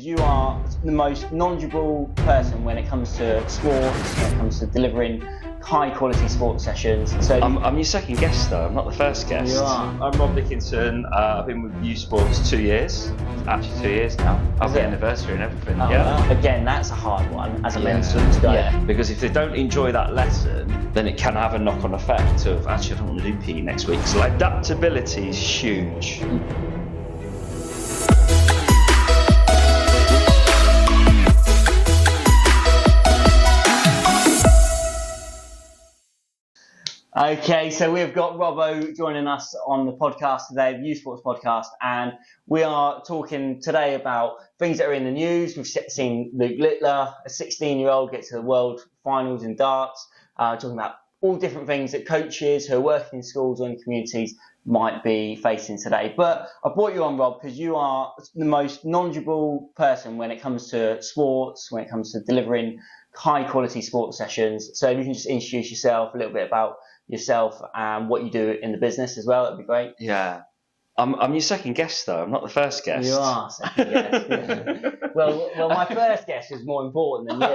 because you are the most knowledgeable person when it comes to sports, when it comes to delivering high-quality sports sessions. So I'm your second guest, though. I'm not the first guest. You are. I'm Rob Dickinson. I've been with uSports 2 years. Actually, 2 years now. I've the anniversary and everything. Oh, yeah. Wow. Again, that's a hard one as a mentor to go. Yeah. Because if they don't enjoy that lesson, then it can have a knock-on effect of actually I don't want to do PE next week. So adaptability is huge. Okay, so we've got Robbo joining us on the podcast today, the uSports podcast, and we are talking today about things that are in the news. We've seen Luke Littler, a 16-year-old, get to the world finals in darts, talking about all different things that coaches who are working in schools or in communities might be facing today. But I brought you on, Rob, because you are the most knowledgeable person when it comes to sports, when it comes to delivering high-quality sports sessions. So if you can just introduce yourself, a little bit about yourself and what you do in the business as well, that'd be great. Yeah. I'm your second guest, though. I'm not the first guest. You are second guest. Yeah. Well, my first guest is more important than you.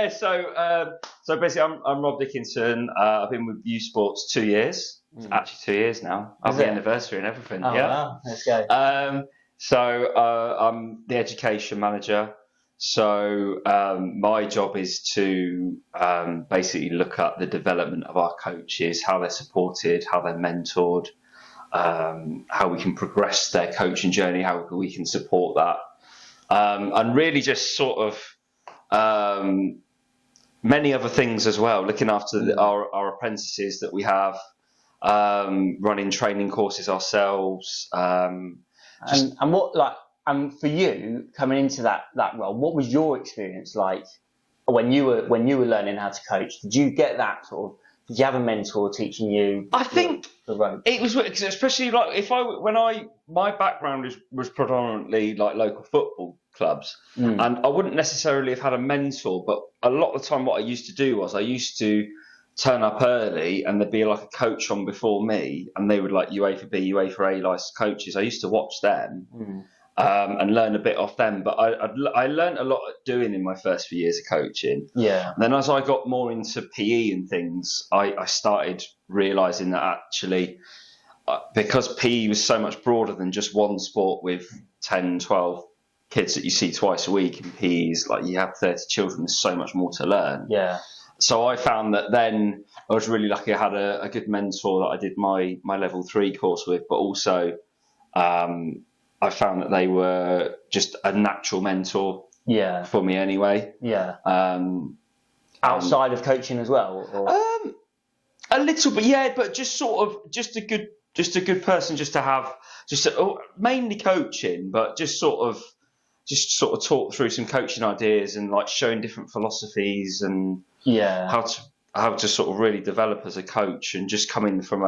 So basically, I'm Rob Dickinson. I've been with uSports 2 years. It's actually 2 years now. I've the anniversary and everything. Oh, yeah. Wow. Let's go. I'm the education manager. So my job is to basically look at the development of our coaches, how they're supported, how they're mentored, how we can progress their coaching journey, how we can support that, and really just sort of many other things as well, looking after our apprentices that we have, running training courses ourselves. And for you coming into that role, what was your experience like when you were learning how to coach? Did you get that sort of? Did you have a mentor teaching you? I think the ropes? It was, especially like my background was predominantly like local football clubs, and I wouldn't necessarily have had a mentor, but a lot of the time what I used to do was I used to turn up early and there'd be like a coach on before me, and they would like UEFA B, UEFA A licensed coaches. I used to watch them. And learn a bit off them. But I learned a lot doing in my first few years of coaching. Yeah. And then as I got more into PE and things, I started realising that actually, because PE was so much broader than just one sport with 10, 12 kids that you see twice a week, in PEs, like you have 30 children, there's so much more to learn. Yeah. So I found that then I was really lucky I had a good mentor that I did my level 3 course with, but also I found that they were just a natural mentor for me anyway. Yeah. Outside of coaching as well? Or? A little bit, yeah, but just a good person just to have, mainly coaching, but just sort of talk through some coaching ideas and like showing different philosophies and how to sort of really develop as a coach, and just coming from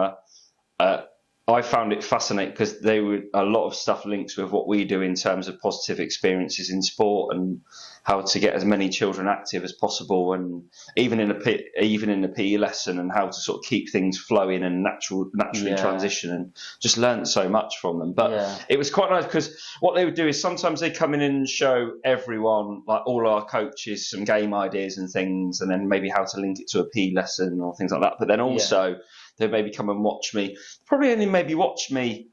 I found it fascinating because a lot of stuff links with what we do in terms of positive experiences in sport and how to get as many children active as possible, and even in a PE lesson, and how to sort of keep things flowing and naturally transition, and just learned so much from them. But it was quite nice because what they would do is sometimes they come in and show everyone, like all our coaches, some game ideas and things, and then maybe how to link it to a PE lesson or things like that. But then also they'd maybe come and watch me, probably only maybe watch me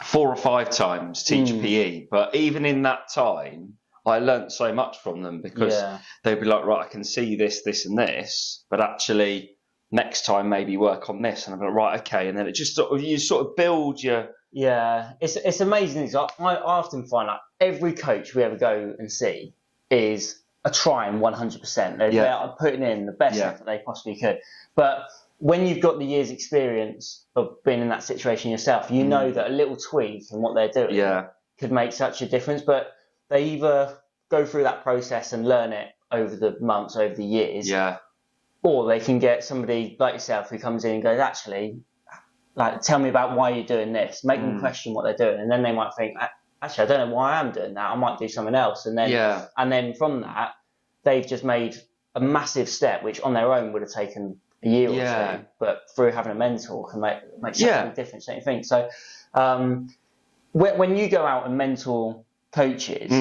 4 or 5 times teach PE. But even in that time, I learnt so much from them, because they'd be like, right, I can see this, this and this, but actually next time maybe work on this. And I'm like, right, okay. And then it just you sort of build your... Yeah, it's amazing. I often find like every coach we ever go and see is trying 100%. They are putting in the best effort they possibly could. But when you've got the year's experience of being in that situation yourself, you know that a little tweak in what they're doing could make such a difference. But they either go through that process and learn it over the months, over the years, or they can get somebody like yourself who comes in and goes, actually, like, tell me about why you're doing this. Make them question what they're doing, and then they might think, actually, I don't know why I'm doing that. I might do something else, and then from that, they've just made a massive step, which on their own would have taken a year or two, but through having a mentor can make such a big difference, don't you think? So when you go out and mentor coaches,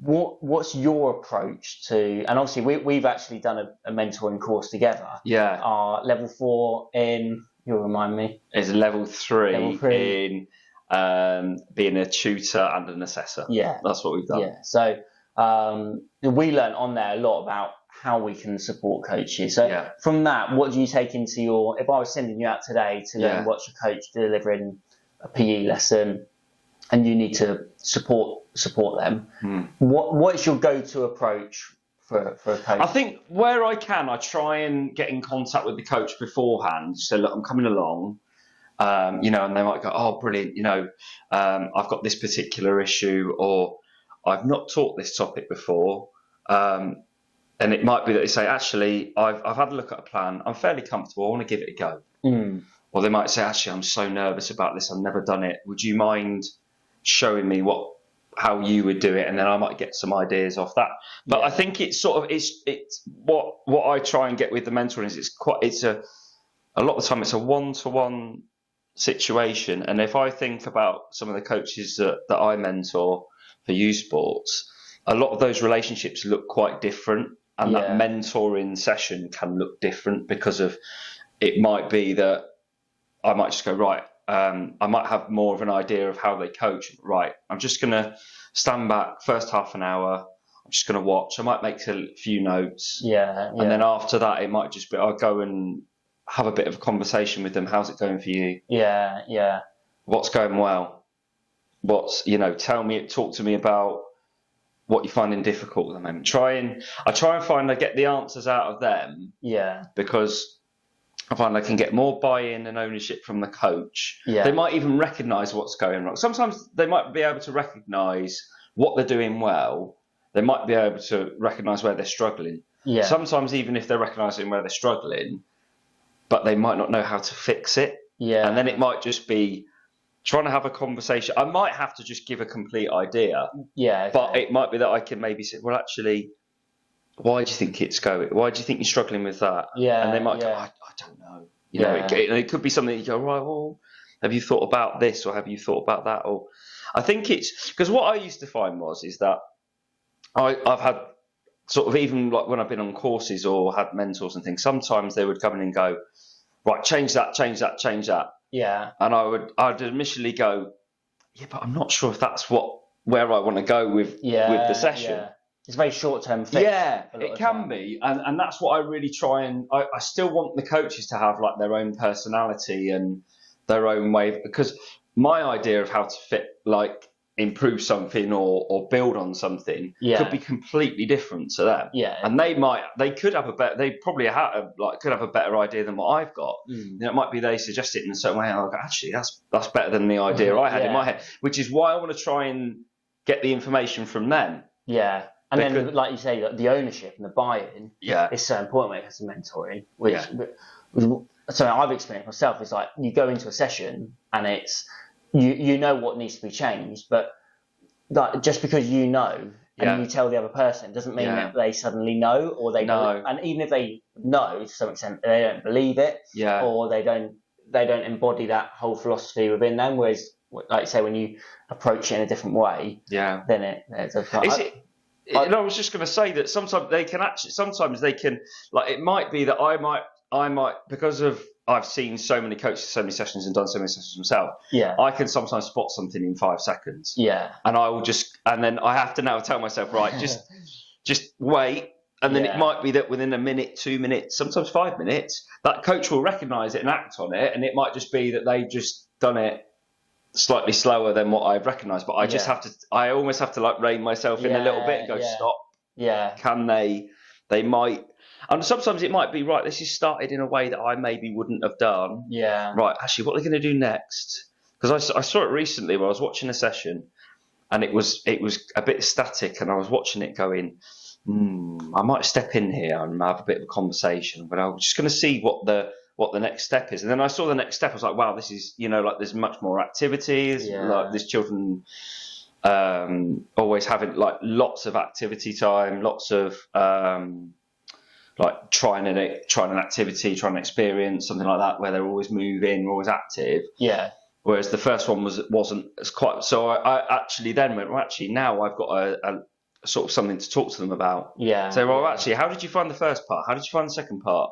what's your approach to? And obviously, we've actually done a mentoring course together. Yeah. Our level 4 in. You'll remind me. Is level 3 in being a tutor and an assessor. Yeah. That's what we've done. Yeah. So we learned on there a lot about how we can support coaches. So from that, what do you take into your? If I was sending you out today to go and watch a coach delivering a PE lesson, and you need to support them, what is your go-to approach for a coach? I think where I can, I try and get in contact with the coach beforehand. So look, I'm coming along, and they might go, oh, brilliant, I've got this particular issue, or I've not taught this topic before. And it might be that they say, actually, I've had a look at a plan. I'm fairly comfortable. I want to give it a go. Or they might say, actually, I'm so nervous about this. I've never done it. Would you mind showing me how you would do it? And then I might get some ideas off that. But I think it's sort of, it's what I try and get with the mentoring is a lot of the time it's a one-to-one situation. And if I think about some of the coaches that I mentor for uSports, a lot of those relationships look quite different. And that mentoring session can look different because of, it might be that I might just go, right, I might have more of an idea of how they coach. Right, I'm just going to stand back first half an hour. I'm just going to watch. I might make a few notes. And then after that, it might just be, I'll go and have a bit of a conversation with them. How's it going for you? What's going well? Talk to me about what you're finding difficult at the moment. I try and find I get the answers out of them. Because I find I can get more buy-in and ownership from the coach. They might even recognise what's going wrong. Sometimes they might be able to recognise what they're doing well. They might be able to recognise where they're struggling. Sometimes even if they're recognising where they're struggling, but they might not know how to fix it. And then it might just be trying to have a conversation. I might have to just give a complete idea. But it might be that I can maybe say, well, actually, why do you think it's going? Why do you think you're struggling with that? And they might go, I don't know. It could be something you go, right, well, have you thought about this, or have you thought about that? Or I think it's because what I used to find is that I've had sort of, even like when I've been on courses or had mentors and things, sometimes they would come in and go, right, change that. And I'd initially go, but I'm not sure if that's where I want to go with the session. It's a very short-term fix. It can be. And that's what I really try and... I still want the coaches to have like their own personality and their own way, because my idea of how to improve something or build on something could be completely different to them. And they could have could have a better idea than what I've got. It might be they suggest it in a certain way, and I'll go, actually, that's better than the idea I had in my head, which is why I want to try and get the information from them. And then, like you say, the ownership and the buy-in is so important when it comes to mentoring. So I've experienced myself. It's like you go into a session and it's you know what needs to be changed, but like, just because you know and you tell the other person doesn't mean that they suddenly know, or they know. And even if they know to some extent, they don't believe it, or they don't embody that whole philosophy within them. Whereas, like you say, when you approach it in a different way, then it's I was just going to say that sometimes they can, like, it might be that I might, because of, I've seen so many coaches, so many sessions and done so many sessions myself. I can sometimes spot something in 5 seconds. And then I have to now tell myself, right, just wait. And then it might be that within a minute, 2 minutes, sometimes 5 minutes, that coach will recognise it and act on it. And it might just be that they've just done it slightly slower than what I've recognised, but I just I almost have to like rein myself in a little bit and go, stop. Can they might, and sometimes it might be, right, this is started in a way that I maybe wouldn't have done. Right, actually, what are they going to do next? Because I saw it recently where I was watching a session and it was a bit static, and I was watching it going, I might step in here and have a bit of a conversation, but I'm just going to see what the next step is. And then I saw the next step. I was like, wow, this is, like, there's much more activities. Like, there's children always having like lots of activity time, lots of like trying an activity, trying an experience, something like that, where they're always moving, always active. Whereas the first one wasn't as quite. So I actually then went, well, actually now I've got a sort of something to talk to them about. Yeah. So, well, actually, how did you find the first part? How did you find the second part?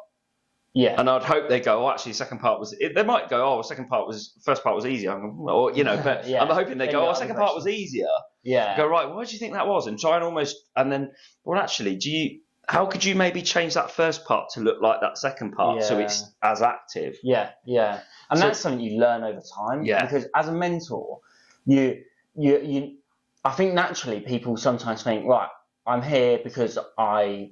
Yeah. And I'd hope they go, oh, actually, the second part was. They might go, oh, first part was easier, or But Yeah. I'm hoping they go, oh, second part was easier. Yeah. Go, right. Why do you think that was? And try and then, well, actually, how could you maybe change that first part to look like that second part so it's as active? Yeah. Yeah. And that's something you learn over time. Yeah. Because as a mentor, you I think naturally people sometimes think, right, I'm here because I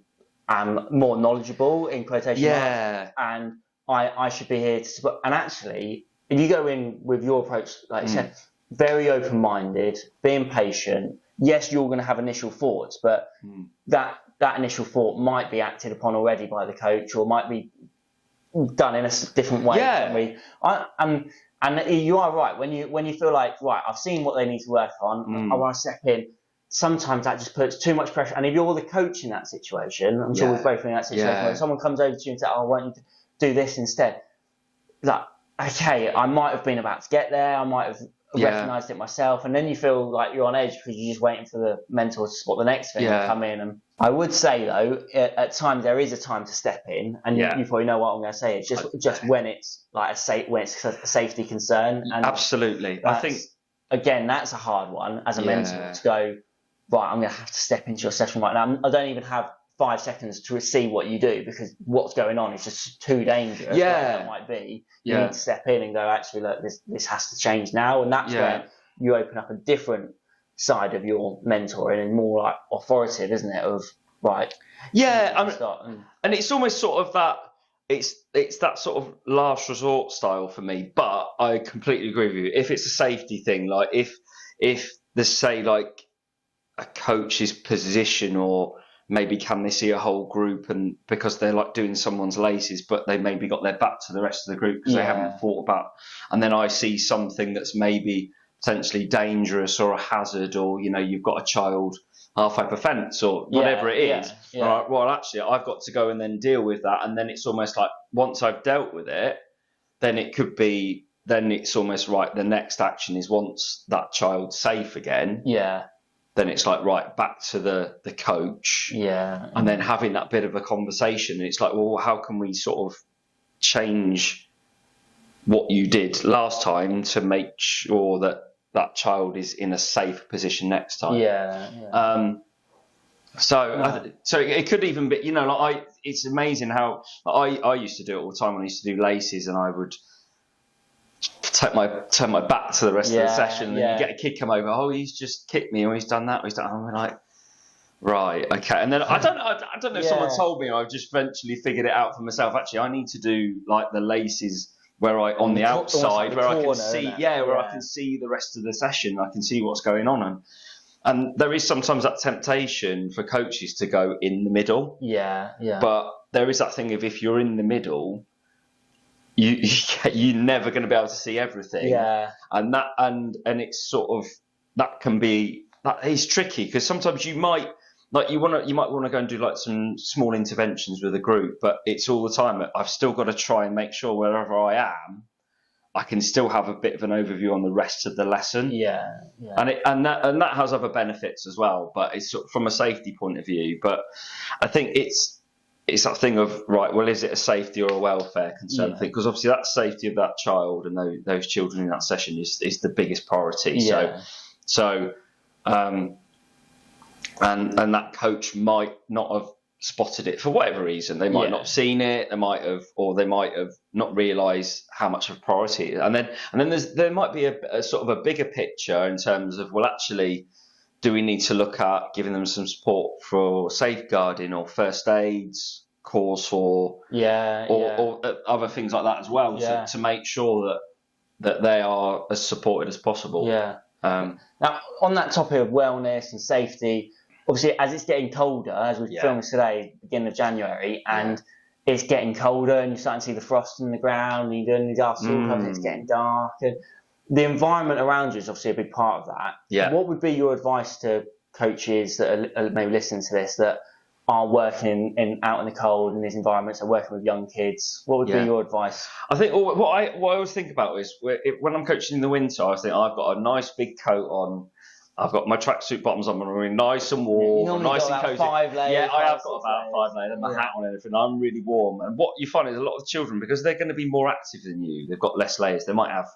am more knowledgeable in quotation marks, and I should be here to support. And actually, if you go in with your approach, like you said, very open-minded, being patient. Yes, you're going to have initial thoughts, but that initial thought might be acted upon already by the coach, or might be done in a different way. And you are right when you feel like, right, I've seen what they need to work on. I want to step in. Sometimes that just puts too much pressure. And if you're the coach in that situation, I'm sure we've both been in that situation where someone comes over to you and says, "Oh, I want you to do this instead." Like, okay, I might have been about to get there. I might have recognised it myself, and then you feel like you're on edge because you're just waiting for the mentor to spot the next thing and come in. And I would say though, at times there is a time to step in, and you probably know what I'm going to say. It's just when it's like when it's a safety concern. And absolutely, I think again that's a hard one as a mentor to go, right, I'm going to have to step into your session right now. I don't even have 5 seconds to see what you do because what's going on is just too dangerous. That might be. You need to step in and go, actually, look, this has to change now. And that's where you open up a different side of your mentoring and more like authoritative, isn't it? Of right. Yeah. And it's almost sort of that, it's that sort of last resort style for me. But I completely agree with you. If it's a safety thing, like if there's, say, like a coach's position, or maybe can they see a whole group, and because they're like doing someone's laces, but they maybe got their back to the rest of the group because they haven't thought about, and then I see something that's maybe potentially dangerous or a hazard, or you've got a child half over fence or whatever it is. Right, well, actually, I've got to go and then deal with that, and then it's almost like once I've dealt with it, then it's almost right. The next action is once that child's safe again. Then it's like, right, back to the coach. And then having that bit of a conversation. And it's like, well, how can we sort of change what you did last time to make sure that child is in a safe position next time? So it could even be, it's amazing how I used to do it all the time when I used to do laces, and I would turn my back to the rest of the session, and then you get a kid come over, oh, he's just kicked me, or he's done that, or he's done. I'm like, right, okay. And then I don't know if someone told me, or I've just eventually figured it out for myself. Actually, I need to do like the laces where on the outside, where I can see, where I can see the rest of the session, I can see what's going on, and there is sometimes that temptation for coaches to go in the middle. But there is that thing of, if you're in the middle, you're never going to be able to see everything. And it's sort of, that is tricky, because sometimes you might want to go and do like some small interventions with a group, but it's all the time that I've still got to try and make sure wherever I am, I can still have a bit of an overview on the rest of the lesson. And that has other benefits as well, but it's sort of from a safety point of view. But I think it's that thing of, right, well, is it a safety or a welfare concern thing? Because obviously that safety of that child and those children in that session is the biggest priority. So and that coach might not have spotted it for whatever reason. They might not have seen it. They might have not realised how much of a priority it is. And then there might be a sort of a bigger picture in terms of, well, actually, do we need to look at giving them some support for safeguarding or first aids course, or other things like that as well, to make sure that they are as supported as possible. Now, on that topic of wellness and safety, obviously, as it's getting colder, as we're filming today, beginning of January, and it's getting colder, and you're starting to see the frost in the ground, and you're doing these arsenal clubs, it's getting dark, and the environment around you is obviously a big part of that. What would be your advice to coaches that are maybe listening to this, that are working out in the cold in these environments, are working with young kids, what would be your advice? I think what I always think about is when I'm coaching in the winter, I think I've got a nice big coat on. I've got my tracksuit bottoms on, I'm really nice and warm, nice and cozy. 5 layers. Yeah, I have got about 5 layers and my hat on and everything. I'm really warm. And what you find is a lot of children, because they're going to be more active than you, they've got less layers. They might have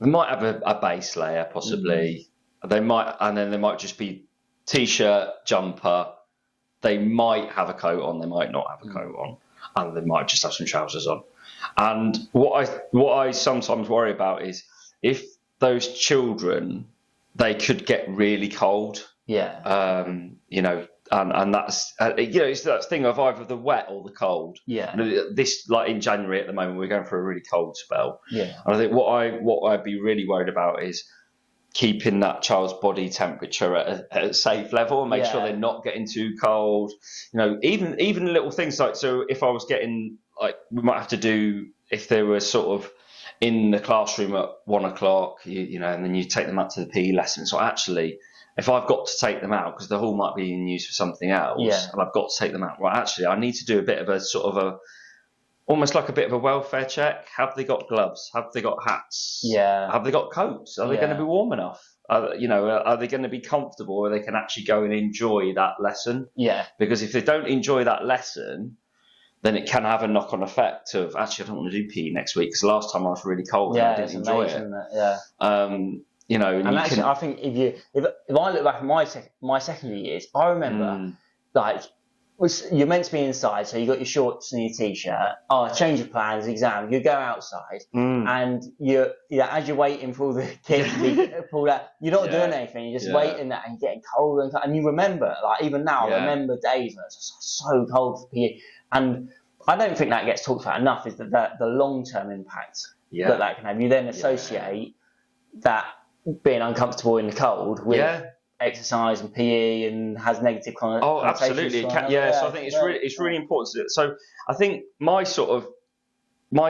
a base layer possibly. They might just be t-shirt, jumper. They might have a coat on. They might not have a coat on, and they might just have some trousers on. And what I sometimes worry about is if those children, they could get really cold. Yeah. And that's it's that thing of either the wet or the cold. Yeah. And this, like in January at the moment, we're going for a really cold spell. Yeah. And I think what I'd be really worried about is keeping that child's body temperature at a safe level and make sure they're not getting too cold. Even little things like, so if I was getting, like, we might have to do, if they were sort of in the classroom at 1 o'clock, and then you take them out to the PE lesson. So actually, if I've got to take them out because the hall might be in use for something else, and I've got to take them out, well, actually, I need to do a bit of a sort of almost like a bit of a welfare check. Have they got gloves? Have they got hats? Yeah. Have they got coats? Are they going to be warm enough? Are they going to be comfortable where they can actually go and enjoy that lesson? Yeah. Because if they don't enjoy that lesson, then it can have a knock-on effect of, actually, I don't want to do PE next week because last time I was really cold and I didn't enjoy it. And actually, I think if I look back at my secondary years, I remember you're meant to be inside, so you got your shorts and your t-shirt. Change of plans, exam. You go outside, and as you're waiting for all the kids to be pulled out, you're not doing anything. You're just waiting there and getting colder and you remember, like even now, I remember days where it's so cold for PE, and I don't think that gets talked about enough. Is that the long-term impact that can have? You then associate that being uncomfortable in the cold with exercise and PE and has negative connotations. Oh, absolutely. So I think it's really important to do it. So I think my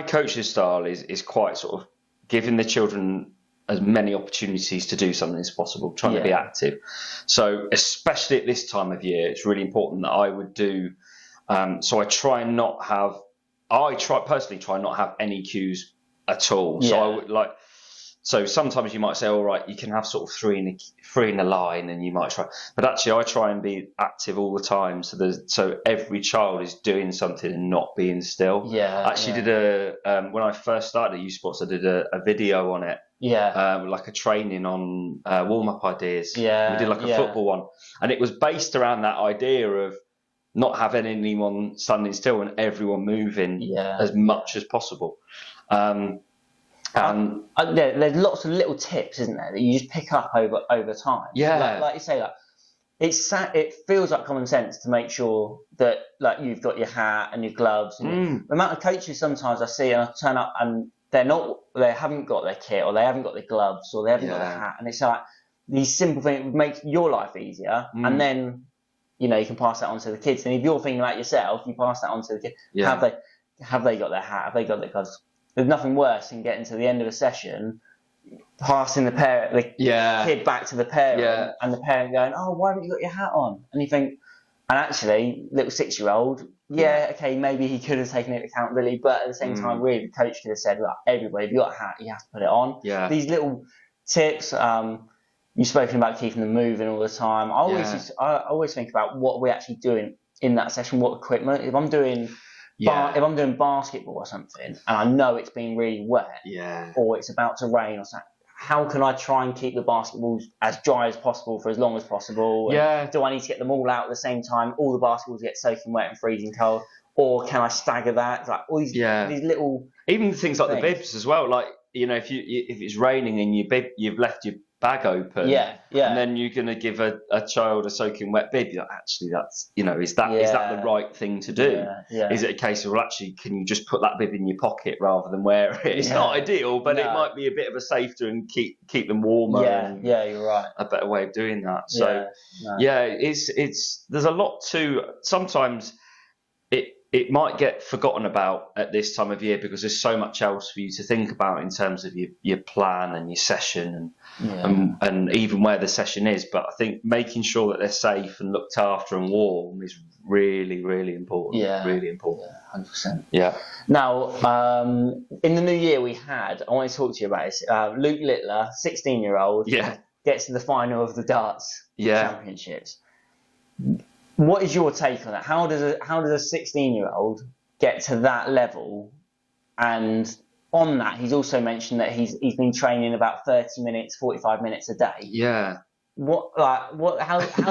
coaching style is quite sort of giving the children as many opportunities to do something as possible, trying to be active. So especially at this time of year, it's really important that I would do. So I personally try not have any cues at all. So I would So sometimes you might say, all right, you can have sort of three in a line, and you might try. But actually, I try and be active all the time, so every child is doing something and not being still. Yeah. I actually did when I first started at uSports, I did a video on it. Yeah. Like a training on warm-up ideas. Yeah. We did like a football one, and it was based around that idea of not having anyone standing still and everyone moving as much as possible. There's lots of little tips, isn't there, that you just pick up over time. Yeah, like you say, it feels like common sense to make sure that you've got your hat and your gloves. And the amount of coaches sometimes I see and I turn up and they haven't got their kit, or they haven't got their gloves, or they haven't got their hat, and it's like these simple things make your life easier, and then you can pass that on to the kids. And if you're thinking about yourself, you pass that on to the kids. Have they got their hat? Have they got their gloves? There's nothing worse than getting to the end of a session, passing the kid back to the parent, and the parent going, "Oh, why haven't you got your hat on?" And you think, and actually, little 6-year-old, okay, maybe he could have taken it into account, really, but at the same time, really, the coach could have said, "Look, everybody, if you got a hat, you have to put it on." Yeah. These little tips. You've spoken about keeping them moving all the time. I always think about what we're actually doing in that session, what equipment. If I'm doing basketball or something, and I know it's been really wet, or it's about to rain or something, how can I try and keep the basketballs as dry as possible for as long as possible? And do I need to get them all out at the same time? All the basketballs get soaking wet and freezing cold, or can I stagger that? Like all these little, even things like the bibs as well. Like if it's raining and you've left your bag open, and then you're going to give a child a soaking wet bib. Actually, that's is that the right thing to do? Is it a case of, well, actually, can you just put that bib in your pocket rather than wear it? It's not ideal, but it might be a bit of a safety and keep them warmer. You're right. A better way of doing that. So it's there's a lot to. Sometimes it might get forgotten about at this time of year because there's so much else for you to think about in terms of your plan and your session and even where the session is. But I think making sure that they're safe and looked after and warm is really, really important. Yeah. Really important. Yeah, 100%. Yeah. Now, in the new year I want to talk to you about this. Luke Littler, 16-year-old, gets to the final of the darts championships. What is your take on that? How does a 16-year-old get to that level? And on that, he's also mentioned that he's been training about 30 minutes, 45 minutes a day. Yeah. How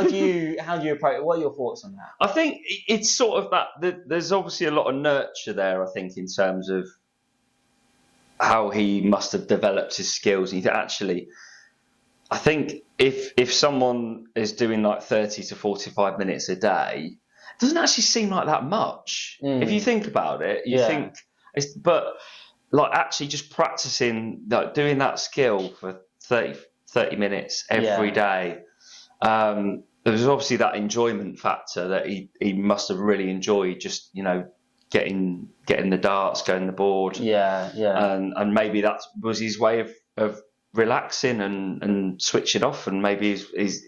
do you approach it? What are your thoughts on that? I think it's sort of that. There's obviously a lot of nurture there. I think in terms of how he must have developed his skills. I think if someone is doing like 30 to 45 minutes a day, it doesn't actually seem like that much. If you think about it, you think but like actually just practicing, like doing that skill for 30 minutes every day. There's obviously that enjoyment factor that he must have really enjoyed, just, getting the darts, going the board. And maybe that was his way of relaxing and switching off, and maybe his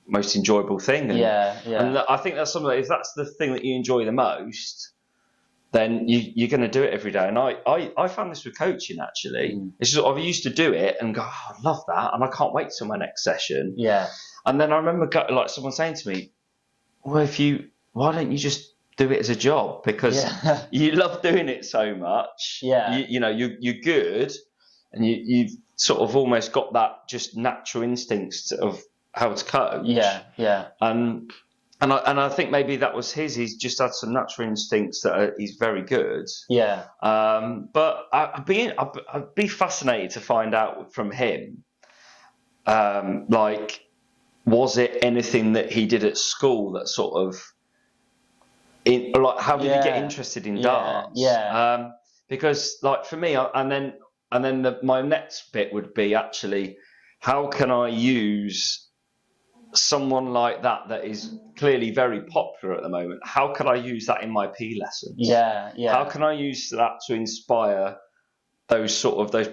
most enjoyable thing. And I think that's something that if that's the thing that you enjoy the most, then you're going to do it every day. And I found this with coaching, actually. It's just, I used to do it and go, oh, I love that, and I can't wait till my next session. And then I remember like someone saying to me, well, why don't you just do it as a job? Because you love doing it so much. You're good, and you've sort of almost got that just natural instincts of how to coach. And I think maybe that was his. He's just had some natural instincts that he's very good. But I'd be fascinated to find out from him. Was it anything that he did at school that sort of, how did he get interested in darts? Because like for me, my next bit would be actually, how can I use someone like that is clearly very popular at the moment? How can I use that in my P lessons? How can I use that to inspire those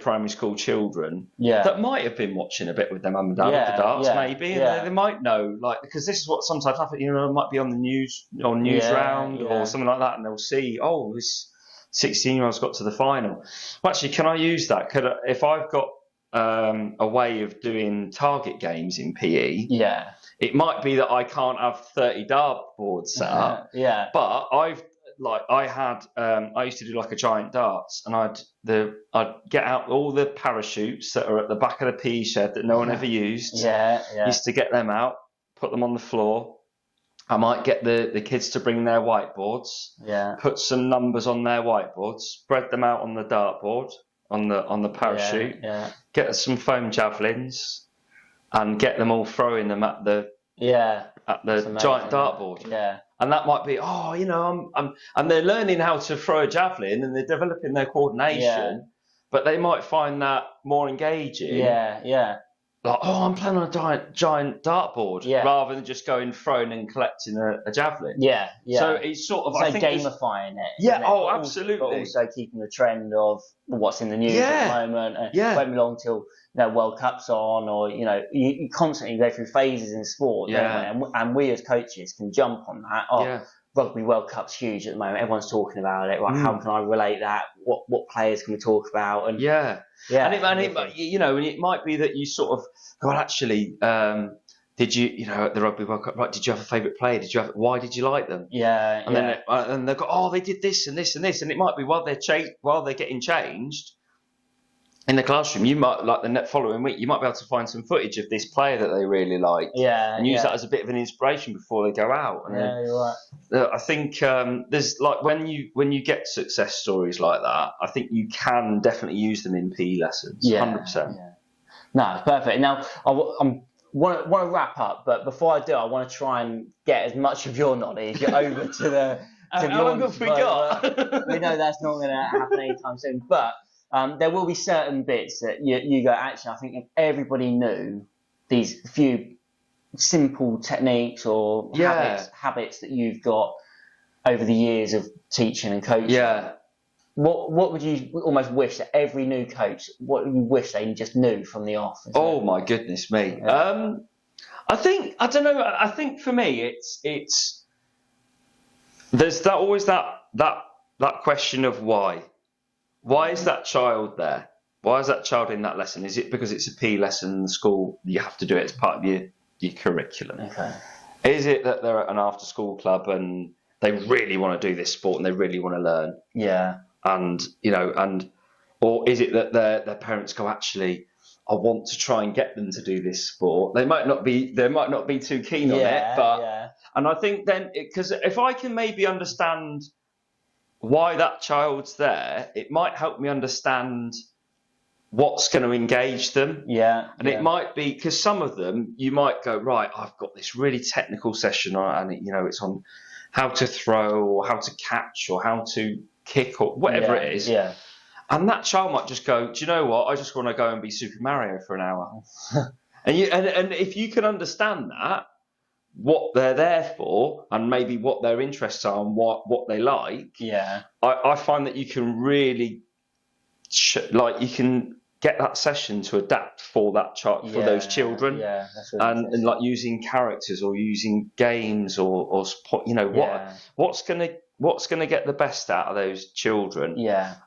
primary school children that might have been watching a bit with their mum and dad at the darts, maybe, and they might know, because this is what sometimes happens. It might be on the news, on news round or something like that, and they'll see, oh, this 16-year-old's got to the final. Well, actually, can I use that? If I've got a way of doing target games in PE, it might be that I can't have 30 dartboards set up, but I used to do like a giant darts, and I'd get out all the parachutes that are at the back of the PE shed that no one ever used. Used to get them out, put them on the floor. I might get the kids to bring their whiteboards, put some numbers on their whiteboards, spread them out on the dartboard, on the parachute, get some foam javelins, and get them all throwing them at the giant dartboard. And that might be, and they're learning how to throw a javelin and they're developing their coordination, but they might find that more engaging. Like, oh, I'm playing on a giant dartboard, rather than just going throwing and collecting a javelin. So it's sort of, I think gamifying it. Absolutely. But also keeping the trend of what's in the news at the moment. And won't be long till World Cup's on, or you constantly go through phases in sport, don't we? And we as coaches can jump on that. Rugby World Cup's huge at the moment. Everyone's talking about it. Right? How can I relate that? What players can we talk about? And and it might be that you sort of, well, actually, did you, at the Rugby World Cup, right? Did you have a favourite player? Why did you like them? And they go, oh, they did this and this and this, and it might be while they're getting changed in the classroom, you might, like the following week, you might be able to find some footage of this player that they really like, and use that as a bit of an inspiration before they go out. And you're right. I think there's like when you get success stories like that, I think you can definitely use them in PE lessons. 100%. No, perfect. Now I want to wrap up, but before I do, I want to try and get as much of your knowledge over to the. How long have we got? We know that's not going to happen anytime soon, but. There will be certain bits that you go, actually, I think if everybody knew these few simple techniques or habits that you've got, over the years of teaching and coaching. Yeah. What would you almost wish that every new coach, what you wish they just knew from the off? Oh my goodness me. Yeah. I don't know. I think for me, it's there's always that question of why. Why is that child there? Why is that child in that lesson? Is it because it's a PE lesson in the school? You have to do it as part of your curriculum. Okay. Is it that they're at an after school club and they really want to do this sport and they really want to learn? Yeah. And or is it that their parents go, actually, I want to try and get them to do this sport. They might not be too keen on it, but and I think then because if I can maybe understand why that child's there, it might help me understand what's going to engage them. Yeah. And it might be because some of them you might go, right, I've got this really technical session on, and it's on how to throw or how to catch or how to kick or whatever it is. Yeah. And that child might just go, do you know what? I just want to go and be Super Mario for an hour. and if you can understand that, what they're there for, and maybe what their interests are and what they like, I find that you can really you can get that session to adapt for that child, for those children, that's really and like using characters or using games or what's going to get the best out of those children.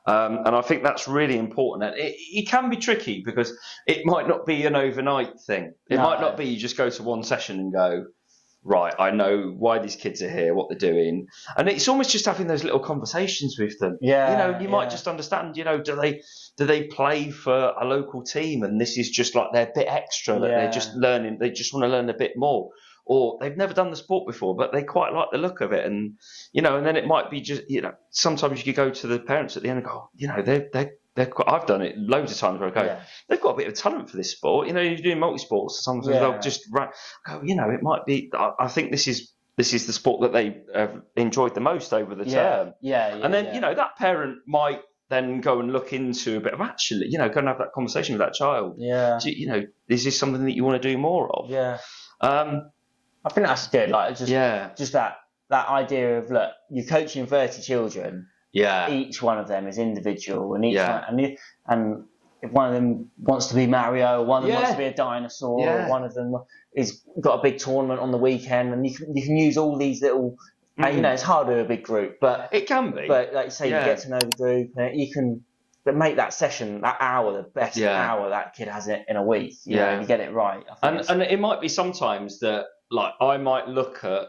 And I think that's really important. And it can be tricky because it might not be an overnight thing. It might not be you just go to one session and go, right, I know why these kids are here, what they're doing. And it's almost just having those little conversations with them. You might just understand, do they play for a local team and this is just like their bit extra that they're just learning, they just want to learn a bit more. Or they've never done the sport before, but they quite like the look of it. And, and then it might be just, sometimes you could go to the parents at the end and go, they're quite, I've done it loads of times where I go, they've got a bit of talent for this sport. You're doing multi-sports, sometimes they'll just go, it might be, I think this is the sport that they have enjoyed the most over the term. And then, that parent might then go and look into a bit of actually, go and have that conversation with that child. Is this something that you want to do more of? I think that's good. Like just that idea of, look, you're coaching 30 children. Each one of them is individual, and and if one of them wants to be Mario, one of them wants to be a dinosaur, or one of them is got a big tournament on the weekend, and you can use all these little. It's hard with a big group, but it can be. But like you say, you get to know the group, and you can make that session, that hour, the best hour that kid has it in a week. You know, you get it right. And it might be sometimes that, like, I might look at.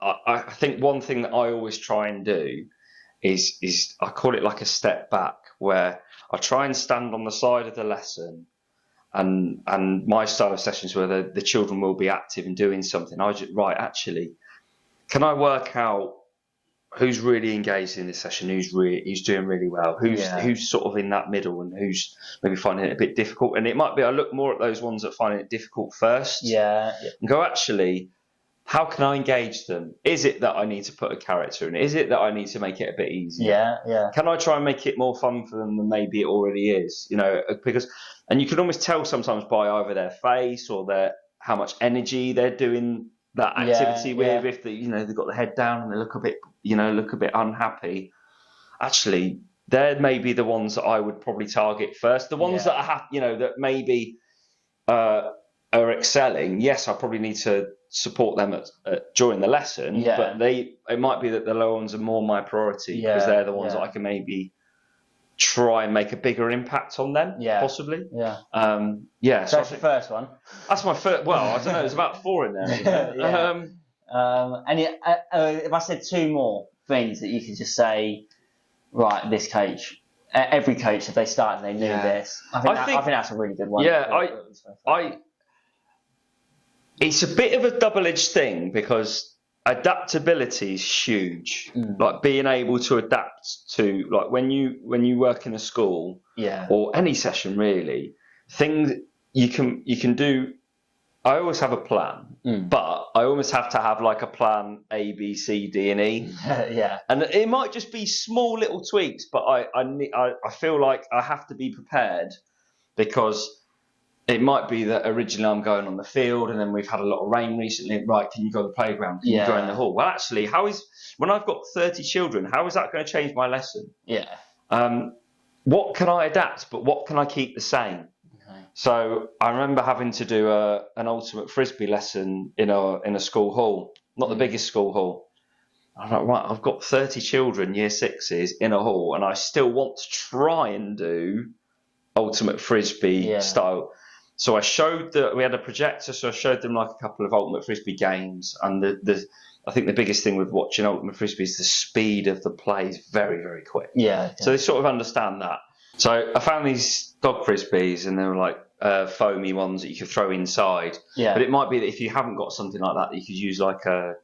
I think one thing that I always try and do is I call it like a step back, where I try and stand on the side of the lesson, and my style of sessions where the children will be active and doing something. I just, actually, can I work out who's really engaged in this session, who's doing really well, who's sort of in that middle, and who's maybe finding it a bit difficult. And it might be I look more at those ones that find it difficult first, and go, actually, how can I engage them? Is it that I need to put a character in? Is it that I need to make it a bit easier? Can I try and make it more fun for them than maybe it already is? And you can almost tell sometimes by either their face or how much energy they're doing that activity with. If they've got the head down and they look a bit unhappy. Actually, they're maybe the ones that I would probably target first. The ones that are that maybe are excelling. Yes, I probably need to support them during the lesson, but it might be that the lower ones are more my priority, because they're the ones that I can maybe try and make a bigger impact on them, possibly. So that's your first one. That's my first. Well, I don't know. There's about 4 in there. If I said 2 more things that you could just say, right, this coach, every coach, if they started and they knew this, I think that's a really good one. It's a bit of a double-edged thing, because adaptability is huge. Like being able to adapt to, like, when you work in a school, or any session really, things you can do. I always have a plan, but I almost have to have like a plan A, B, C, D, and E. And it might just be small little tweaks, but I feel like I have to be prepared, because it might be that originally I'm going on the field, and then we've had a lot of rain recently. Right, can you go to the playground? Can you go in the hall? Well, actually, when I've got 30 children, how is that going to change my lesson? Yeah. What can I adapt, but what can I keep the same? Okay. So I remember having to do an ultimate frisbee lesson in a school hall, not the biggest school hall. I'm like, right, I've got 30 children, year sixes, in a hall, and I still want to try and do ultimate frisbee style. So we had a projector, so I showed them like a couple of ultimate frisbee games, and I think the biggest thing with watching ultimate frisbee is the speed of the play is very, very quick. Yeah. So they sort of understand that. So I found these dog frisbees, and they were like foamy ones that you could throw inside. Yeah. But it might be that if you haven't got something like that, you could use like a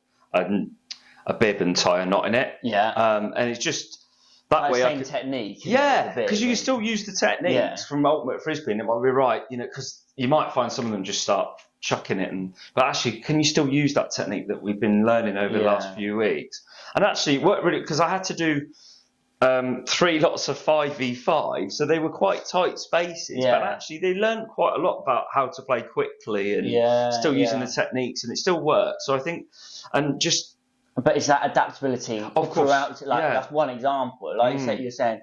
bib and tie a knot in it. Yeah. And it's just that way. Same technique. Yeah, because you can still use the techniques from ultimate frisbee, and it might be right, because you might find some of them just start chucking it, but actually, can you still use that technique that we've been learning over the last few weeks? And actually, it worked really, because I had to do 3 lots of 5v5, so they were quite tight spaces. Yeah. But actually, they learned quite a lot about how to play quickly and still using the techniques, and it still works. So I think, but it's that adaptability throughout. That's one example. Like you're saying,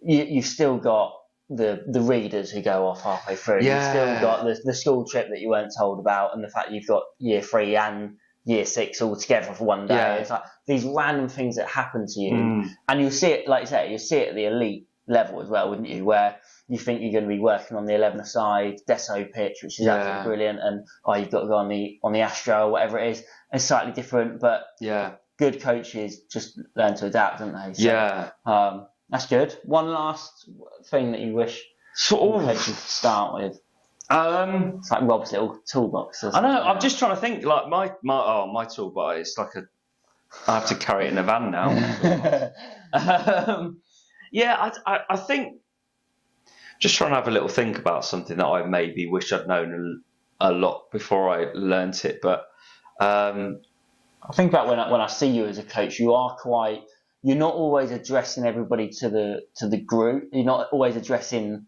you've still got the readers who go off halfway through. Yeah. You've still got the school trip that you weren't told about, and the fact you've got year 3 and year 6 all together for one day. Yeah. It's like these random things that happen to you, and you'll see it, like you say, you'll see it at the elite level as well, wouldn't you? Where you think you're going to be working on the 11-a-side Deso pitch, which is absolutely brilliant, and you've got to go on the Astro or whatever it is. It's slightly different, but good coaches just learn to adapt, don't they? So, that's good. One last thing that you wish coaches could start with. It's like Rob's little toolbox. I know. I'm just trying to think. Like my toolbox is like I have to carry it in a van now. I think just trying to have a little think about something that I maybe wish I'd known a lot before I learnt it. But I think about when I see you as a coach, you're not always addressing everybody to the group. You're not always addressing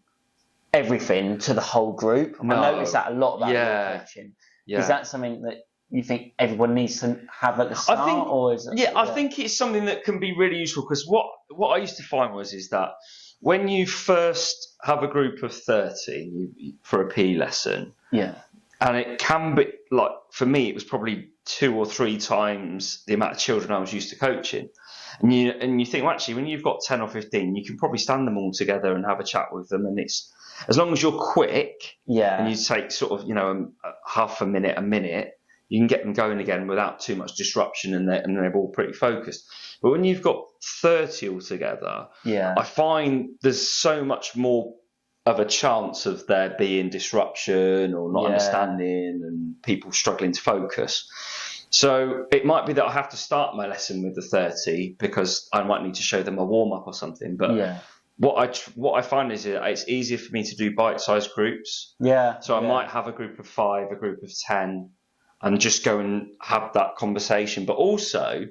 everything to the whole group. No. I notice that a lot about your coaching. Yeah. Is that something that you think everyone needs to have at the start? I think it's something that can be really useful, because what I used to find is that when you first have a group of 30 for a PE lesson, and it can be, like, for me, it was probably 2 or 3 times the amount of children I was used to coaching. And you think, well, actually, when you've got 10 or 15, you can probably stand them all together and have a chat with them. And it's, as long as you're quick and you take sort of, half a minute, you can get them going again without too much disruption, and they're all pretty focused. But when you've got 30 altogether, I find there's so much more of a chance of there being disruption or not understanding and people struggling to focus. So it might be that I have to start my lesson with the 30 because I might need to show them a warm-up or something. But what I find is it's easier for me to do bite-sized groups. So I might have a group of 5, a group of 10, and just go and have that conversation. But also,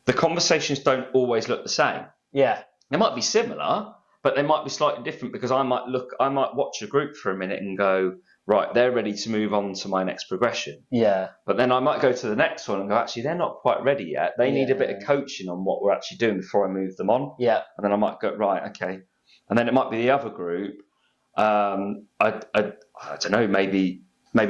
the conversations don't always look the same. They might be similar, but they might be slightly different, because I might watch a group for a minute and go, right, they're ready to move on to my next progression. But then I might go to the next one and go, actually, they're not quite ready yet. They need a bit of coaching on what we're actually doing before I move them on. And then I might go, right, okay. And then it might be the other group. I don't know, maybe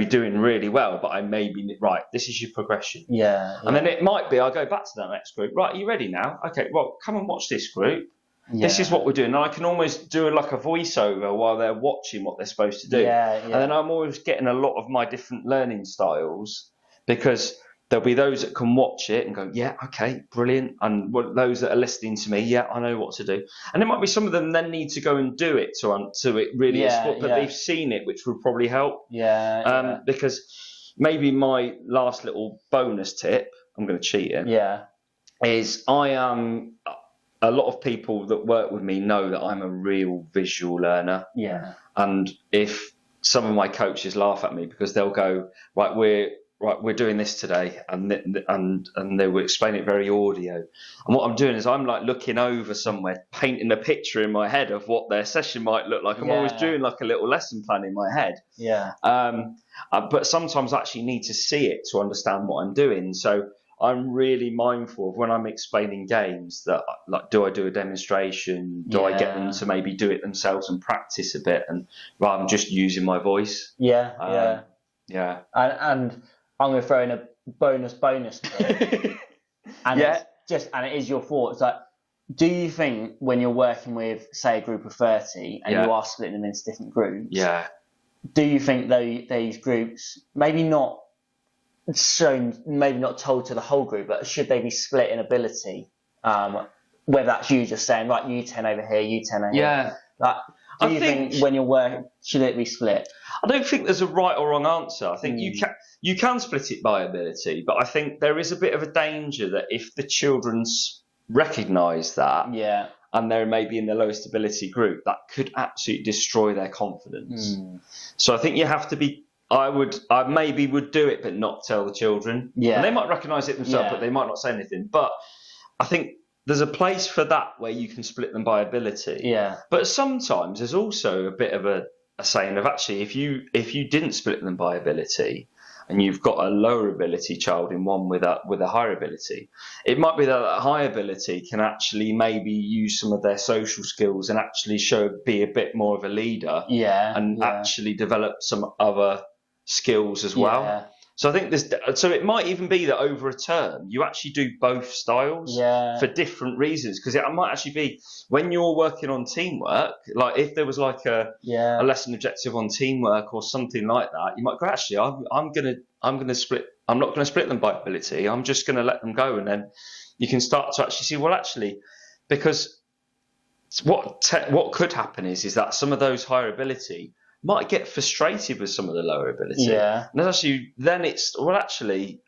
doing really well, but I may be, right, this is your progression. And then it might be, I'll go back to that next group. Right, are you ready now? Okay, well, come and watch this group. This is what we're doing. And I can almost do like a voiceover while they're watching what they're supposed to do. And then I'm always getting a lot of my different learning styles, because there'll be those that can watch it and go, yeah, okay, brilliant. And those that are listening to me, I know what to do. And there might be some of them then need to go and do it to it really is, but they've seen it, which will probably help. Because maybe my last little bonus tip, I'm going to cheat it, is a lot of people that work with me know that I'm a real visual learner. And if some of my coaches laugh at me, because they'll go, right, right, we're doing this today, and they will explain it very audio. And what I'm doing is I'm like looking over somewhere, painting a picture in my head of what their session might look like. I'm always doing like a little lesson plan in my head. Yeah. But sometimes I actually need to see it to understand what I'm doing. So I'm really mindful of when I'm explaining games that, like, do I do a demonstration? Do I get them to maybe do it themselves and practice a bit, and rather than just using my voice? Yeah. And I'm going to throw in a bonus here. And and it is your thoughts. Like, do you think when you're working with, say, a group of 30 and you are splitting them into different groups, do you think these groups, maybe not told to the whole group, but should they be split in ability? Whether that's you just saying, right, you 10 over here, you 10 over here. Like, do you think when you're working, should it be split? I don't think there's a right or wrong answer. I think you can split it by ability, but I think there is a bit of a danger that if the children recognise that, and they're maybe in the lowest ability group, that could absolutely destroy their confidence. So I think you have to be. I maybe would do it, but not tell the children. And they might recognise it themselves, but they might not say anything. But I think there's a place for that where you can split them by ability. But sometimes there's also a bit of a saying of, actually, if you didn't split them by ability, and you've got a lower ability child in one with a higher ability, it might be that high ability can actually maybe use some of their social skills and actually be a bit more of a leader, and actually develop some other skills as well. So I think so it might even be that over a term you actually do both styles for different reasons, because it might actually be when you're working on teamwork, like if there was like a lesson objective on teamwork or something like that, you might go, actually, I'm gonna split. I'm not gonna split them by ability. I'm just gonna let them go, and then you can start to actually see, well, actually, because what could happen is that some of those higher ability might get frustrated with some of the lower ability. And actually, then it's, well, actually,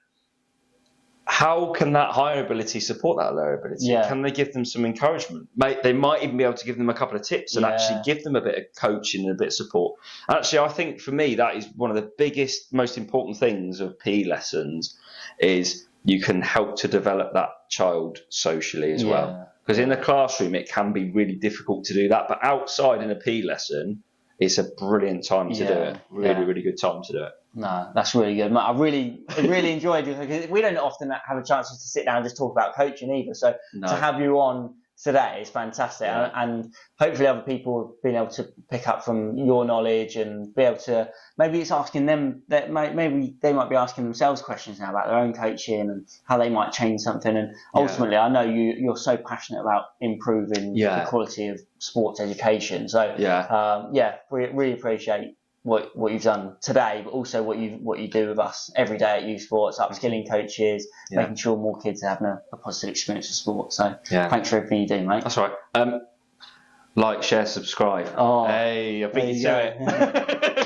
how can that higher ability support that lower ability? Can they give them some encouragement? They might even be able to give them a couple of tips and actually give them a bit of coaching and a bit of support. And actually, I think for me, that is one of the biggest, most important things of PE lessons, is you can help to develop that child socially as well. Because in the classroom, it can be really difficult to do that. But outside in a PE lesson, it's a brilliant time to do it. Really good time to do it. No, that's really good. I really enjoyed it, because we don't often have a chance to sit down and just talk about coaching either. So to have you on today is fantastic, and hopefully other people have been able to pick up from your knowledge and be able to, maybe it's asking them that maybe they might be asking themselves questions now about their own coaching and how they might change something. And ultimately, I know you're so passionate about improving the quality of sports education. So we really appreciate what you've done today, but also what you do with us every day at uSports, upskilling coaches, making sure more kids are having a positive experience of sport. So thanks for everything you do, mate. That's right. Like, share, subscribe. Oh, hey, I beat you to it.